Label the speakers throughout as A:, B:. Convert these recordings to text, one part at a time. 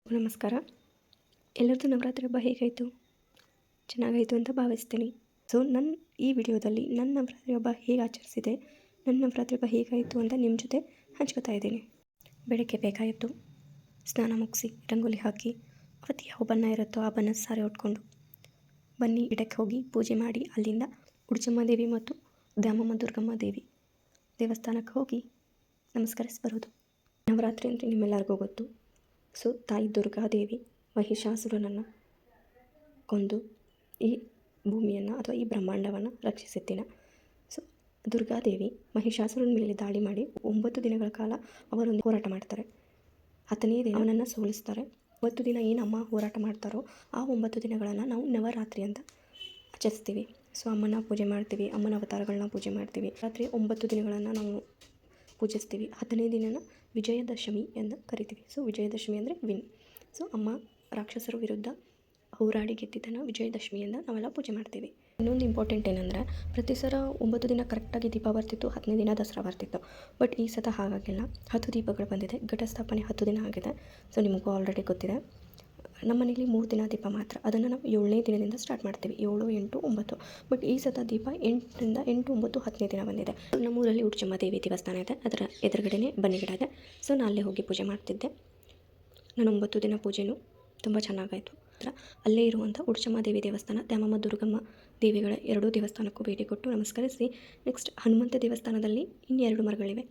A: ನಮಸ್ಕಾರ. ಎಲ್ಲರದ್ದು ನವರಾತ್ರಿ ಹಬ್ಬ ಹೇಗಾಯಿತು? ಚೆನ್ನಾಗಾಯಿತು ಅಂತ ಭಾವಿಸ್ತೀನಿ. ಸೊ ಈ ವಿಡಿಯೋದಲ್ಲಿ ನನ್ನ ನವರಾತ್ರಿ ಹಬ್ಬ ಹೇಗೆ ಆಚರಿಸಿದೆ, ನನ್ನ ನವರಾತ್ರಿ ಹಬ್ಬ ಹೇಗಾಯಿತು ಅಂತ ನಿಮ್ಮ ಜೊತೆ ಹಂಚ್ಕೋತಾ ಇದ್ದೀನಿ. ಬೆಳಗ್ಗೆ ಬೇಗ ಎದ್ದು ಸ್ನಾನ ಮುಗಿಸಿ ರಂಗೋಲಿ ಹಾಕಿ ಅವತ್ತು ಯಾವ ಬಣ್ಣ ಇರುತ್ತೋ ಆ ಬಣ್ಣದ ಸಾರಿ ಉಟ್ಕೊಂಡು ಬನ್ನಿ ಗಿಡಕ್ಕೆ ಹೋಗಿ ಪೂಜೆ ಮಾಡಿ ಅಲ್ಲಿಂದ ಉಡುಚಮ್ಮ ದೇವಿ ಮತ್ತು ದ್ಯಾಮಮ್ಮ ದುರ್ಗಮ್ಮ ದೇವಿ ದೇವಸ್ಥಾನಕ್ಕೆ ಹೋಗಿ ನಮಸ್ಕರಿಸಿ ಬರೋದು. ನವರಾತ್ರಿ ಅಂದರೆ ನಿಮ್ಮೆಲ್ಲರಿಗೂ ಗೊತ್ತು. ಸೊ ತಾಯಿ ದುರ್ಗಾದೇವಿ ಮಹಿಷಾಸುರನನ್ನು ಕೊಂದು ಈ ಭೂಮಿಯನ್ನು ಅಥವಾ ಈ ಬ್ರಹ್ಮಾಂಡವನ್ನು ರಕ್ಷಿಸಿದ ದಿನ. ಸೊ ದುರ್ಗಾದೇವಿ ಮಹಿಷಾಸುರನ ಮೇಲೆ ದಾಳಿ ಮಾಡಿ 9 ದಿನಗಳ ಕಾಲ ಅವರೊಂದು ಹೋರಾಟ ಮಾಡ್ತಾರೆ. 10ನೇ ದಿನ ಅವನನ್ನು ಸೋಲಿಸ್ತಾರೆ. 9 ದಿನ ಏನು ಅಮ್ಮ ಹೋರಾಟ ಮಾಡ್ತಾರೋ ಆ 9 ದಿನಗಳನ್ನು ನಾವು ನವರಾತ್ರಿ ಅಂತ ಆಚರಿಸ್ತೀವಿ. ಸೊ ಅಮ್ಮನ ಪೂಜೆ ಮಾಡ್ತೀವಿ, ಅಮ್ಮನ ಅವತಾರಗಳನ್ನ ಪೂಜೆ ಮಾಡ್ತೀವಿ. ರಾತ್ರಿ 9 ದಿನಗಳನ್ನು ನಾವು ಪೂಜಿಸ್ತೀವಿ. 10ನೇ ದಿನನ ವಿಜಯದಶಮಿ ಎಂದು ಕರಿತೀವಿ. ಸೊ ವಿಜಯದಶಮಿ ಅಂದರೆ ವಿನ್. ಸೊ ಅಮ್ಮ ರಾಕ್ಷಸರ ವಿರುದ್ಧ ಹೋರಾಡಿ ಗೆದ್ದಿದ್ದನ್ನು ವಿಜಯದಶಮಿಯಿಂದ ನಾವೆಲ್ಲ ಪೂಜೆ ಮಾಡ್ತೀವಿ. ಇನ್ನೊಂದು ಇಂಪಾರ್ಟೆಂಟ್ ಏನಂದರೆ ಪ್ರತಿ ಸಲ 9 ದಿನ ಕರೆಕ್ಟಾಗಿ ದೀಪ ಬರ್ತಿತ್ತು, 10ನೇ ದಿನ ದಸರಾ ಬರ್ತಿತ್ತು. ಬಟ್ ಈ ಸತ ಹಾಗಾಗಿಲ್ಲ. 10 ದೀಪಗಳು ಬಂದಿದೆ. ಘಟಸ್ಥಾಪನೆ 10 ದಿನ ಆಗಿದೆ. ಸೊ ನಿಮಗೂ ಆಲ್ರೆಡಿ ಗೊತ್ತಿದೆ. ನಮ್ಮ ಮನೇಲಿ 3 ದಿನ ದೀಪ ಮಾತ್ರ. ಅದನ್ನು ನಾವು 7ನೇ ದಿನದಿಂದ ಸ್ಟಾರ್ಟ್ ಮಾಡ್ತೀವಿ. 7, 8, 9. ಬಟ್ ಈ ಸತ ದೀಪ 8ರಿಂದ 8, 9, 10ನೇ ದಿನ ಬಂದಿದೆ. ನಮ್ಮೂರಲ್ಲಿ ಉಡುಚಮ್ಮ ದೇವಿ ದೇವಸ್ಥಾನ ಇದೆ. ಅದರ ಎದುರುಗಡೆನೇ ಬನ್ನಿ ಗಿಡ ಇದೆ. ಸೊ ನಾನು ಅಲ್ಲೇ ಹೋಗಿ ಪೂಜೆ ಮಾಡ್ತಿದ್ದೆ. ನಾನು 9 ದಿನ ಪೂಜೆನೂ ತುಂಬ ಚೆನ್ನಾಗಾಯಿತು. ಅಲ್ಲೇ ಇರುವಂಥ ಉಡುಚಮ್ಮ ದೇವಿ ದೇವಸ್ಥಾನ, ದ್ಯಾಮಮ್ಮ ದುರ್ಗಮ್ಮ ದೇವಿಗಳ 2 ದೇವಸ್ಥಾನಕ್ಕೂ ಭೇಟಿ ಕೊಟ್ಟು ನಮಸ್ಕರಿಸಿ ನೆಕ್ಸ್ಟ್ ಹನುಮಂತ ದೇವಸ್ಥಾನದಲ್ಲಿ ಇನ್ನೆರಡು ಮರಗಳಿವೆ.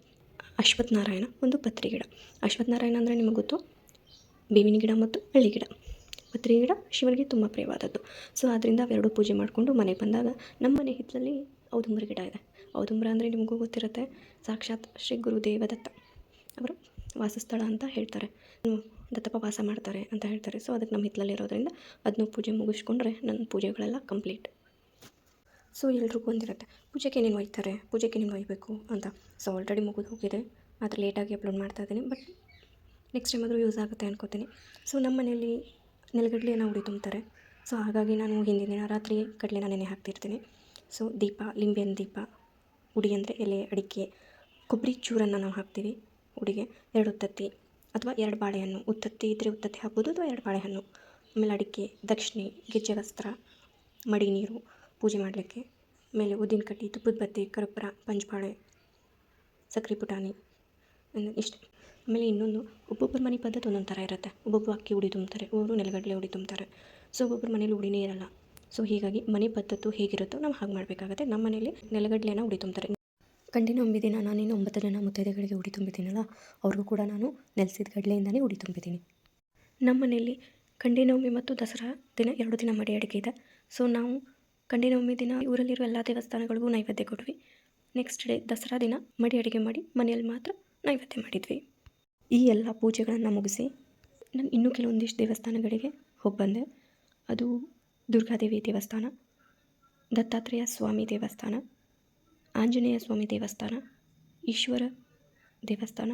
A: ಅಶ್ವತ್ಥ ನಾರಾಯಣ, ಒಂದು ಪತ್ರಿ ಗಿಡ. ಅಶ್ವತ್ಥ ನಾರಾಯಣ ಅಂದರೆ ನಿಮಗೆ ಗೊತ್ತು, ಬೇವಿನ ಗಿಡ ಮತ್ತು ಹಳ್ಳಿ ಗಿಡ. ಪತ್ರಿ ಗಿಡ ಶಿವನಿಗೆ ತುಂಬ ಪ್ರಿಯವಾದದ್ದು. ಸೊ ಅದರಿಂದ ಅವೆರಡೂ ಪೂಜೆ ಮಾಡಿಕೊಂಡು ಮನೆಗೆ ಬಂದಾಗ ನಮ್ಮ ಮನೆ ಹಿತ್ತಲಲ್ಲಿ ಔದುಂಬರ ಗಿಡ ಇದೆ. ಔದುಂಬರ ಅಂದರೆ ನಿಮಗೂ ಗೊತ್ತಿರುತ್ತೆ, ಸಾಕ್ಷಾತ್ ಶ್ರೀ ಗುರುದೇವ ದತ್ತ ಅವರ ವಾಸಸ್ಥಳ ಅಂತ ಹೇಳ್ತಾರೆ. ದತ್ತಪ್ಪ ವಾಸ ಮಾಡ್ತಾರೆ ಅಂತ ಹೇಳ್ತಾರೆ. ಸೊ ಅದಕ್ಕೆ ನಮ್ಮ ಹಿತ್ತಲಲ್ಲಿ ಇರೋದ್ರಿಂದ ಅದನ್ನು ಪೂಜೆ ಮುಗಿಸ್ಕೊಂಡ್ರೆ ನನ್ನ ಪೂಜೆಗಳೆಲ್ಲ ಕಂಪ್ಲೀಟ್. ಸೊ ಎಲ್ರಿಗೂ ಬಂದಿರುತ್ತೆ ಪೂಜೆಗೆ ಏನೇನು ಒಯ್ತಾರೆ, ಪೂಜೆಗೆ ಏನೇನು ಒಯ್ಯಬೇಕು ಅಂತ. ಸೊ ಆಲ್ರೆಡಿ ಮುಗಿದು ಹೋಗಿದೆ, ಆದರೆ ಲೇಟಾಗಿ ಅಪ್ಲೋಡ್ ಮಾಡ್ತಾಯಿದ್ದೀನಿ. ಬಟ್ ನೆಕ್ಸ್ಟ್ ಟೈಮ್ ಆದರೂ ಯೂಸ್ ಆಗುತ್ತೆ ಅನ್ಕೋತೀನಿ. ಸೊ ನಮ್ಮ ಮನೆಯಲ್ಲಿ ನೆಲಗಡಲೆಯನ್ನು ಉಡಿ ತುಂಬ್ತಾರೆ. ಸೊ ಹಾಗಾಗಿ ನಾನು ಹಿಂದಿನ ದಿನ ರಾತ್ರಿ ಕಡಲೆನ ನೆನೆ ಹಾಕ್ತಿರ್ತೀನಿ. ಸೊ ದೀಪ, ಲಿಂಬೆನ ದೀಪ, ಉಡಿ ಅಂದರೆ ಎಲೆ, ಅಡಿಕೆ, ಕೊಬ್ಬರಿ ಚೂರನ್ನು ನಾವು ಹಾಕ್ತೀವಿ ಉಡಿಗೆ. 2 ಉತ್ತತ್ತಿ ಅಥವಾ 2 ಬಾಳೆಹಣ್ಣು. ಉತ್ತತ್ತಿ ಇದ್ದರೆ ಉತ್ತತ್ತಿ ಹಾಕ್ಬೋದು ಅಥವಾ 2 ಬಾಳೆಹಣ್ಣು. ಆಮೇಲೆ ಅಡಿಕೆ, ದಕ್ಷಿಣೆ, ಗೆಜ್ಜೆ ವಸ್ತ್ರ, ಮಡಿ ನೀರು ಪೂಜೆ ಮಾಡಲಿಕ್ಕೆ. ಆಮೇಲೆ ಉದ್ದಿನ ಕಡ್ಡಿ, ತುಪ್ಪದ ಬತ್ತಿ, ಕರ್ಪೂರ, ಪಂಚಬಾಳೆ, ಸಕ್ರೆ ಪುಟಾಣಿ ಇಷ್ಟು. ಆಮೇಲೆ ಇನ್ನೊಂದು, ಒಬ್ಬೊಬ್ಬರ ಮನೆ ಪದ್ಧತಿ ಒಂದೊಂದು ಥರ ಇರುತ್ತೆ. ಒಬ್ಬೊಬ್ಬರು ಅಕ್ಕಿ ಉಡಿ ತುಂಬ್ತಾರೆ, ಒಬ್ಬರು ನೆಲಗಡಲೆ ಉಡಿ ತುಂಬ್ತಾರೆ. ಸೊ ಒಬ್ಬೊಬ್ಬರ ಮನೇಲಿ ಉಡಿನೇ ಇರಲ್ಲ. ಸೊ ಹೀಗಾಗಿ ಮನೆ ಪದ್ಧತಿ ಹೇಗಿರುತ್ತೋ ನಾವು ಹಾಗೆ ಮಾಡಬೇಕಾಗುತ್ತೆ. ನಮ್ಮ ಮನೇಲಿ ನೆಲಗಡಲೆನ ಉಡಿ ತುಂಬ್ತಾರೆ. ಗಂಡಿನ ದಿನ ನಾನೇನು 9 ಜನ ಮುತ್ತೈದೆಗಳಿಗೆ ಉಡಿ ತುಂಬಿದ್ದೀನಲ್ಲ, ಅವ್ರಿಗೂ ಕೂಡ ನಾನು ನೆಲೆಸಿದ ಕಡಲೆಯಿಂದಲೇ ಉಡಿ ತುಂಬಿದ್ದೀನಿ. ನಮ್ಮ ಮನೆಯಲ್ಲಿ ಗಂಡಿನವಮಿ ಮತ್ತು ದಸರಾ ದಿನ 2 ದಿನ ಮಡಿ ಅಡುಗೆ ಇದೆ. ಸೊ ನಾವು ಗಂಡಿನವಮಿ ದಿನ ಊರಲ್ಲಿರೋ ಎಲ್ಲ ದೇವಸ್ಥಾನಗಳಿಗೂ ನೈವೇದ್ಯ ಕೊಟ್ವಿ. ನೆಕ್ಸ್ಟ್ ಡೇ ದಸರಾ ದಿನ ಮಡಿ ಅಡುಗೆ ಮಾಡಿ ಮನೆಯಲ್ಲಿ ಮಾತ್ರ ನೈವೇದ್ಯ ಮಾಡಿದ್ವಿ. ಈ ಎಲ್ಲ ಪೂಜೆಗಳನ್ನು ಮುಗಿಸಿ ನಾನು ಇನ್ನೂ ಕೆಲವೊಂದಿಷ್ಟು ದೇವಸ್ಥಾನಗಳಿಗೆ ಹೋಗಿ ಬಂದೆ. ಅದು ದುರ್ಗಾದೇವಿ ದೇವಸ್ಥಾನ, ದತ್ತಾತ್ರೇಯ ಸ್ವಾಮಿ ದೇವಸ್ಥಾನ, ಆಂಜನೇಯ ಸ್ವಾಮಿ ದೇವಸ್ಥಾನ, ಈಶ್ವರ ದೇವಸ್ಥಾನ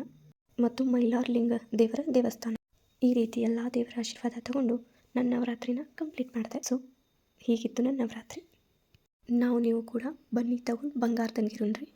A: ಮತ್ತು ಮೈಲಾರಲಿಂಗ ದೇವರ ದೇವಸ್ಥಾನ. ಈ ರೀತಿ ಎಲ್ಲ ದೇವರ ಆಶೀರ್ವಾದ ತಗೊಂಡು ನನ್ನ ನವರಾತ್ರಿನ ಕಂಪ್ಲೀಟ್ ಮಾಡಿದೆ. ಸೊ ಹೀಗಿತ್ತು ನನ್ನ ನವರಾತ್ರಿ. ನೀವು ಕೂಡ ಬನ್ನಿ ತಗೊಂಡು ಬಂಗಾರ ತಂದಿರುನ್ರಿ.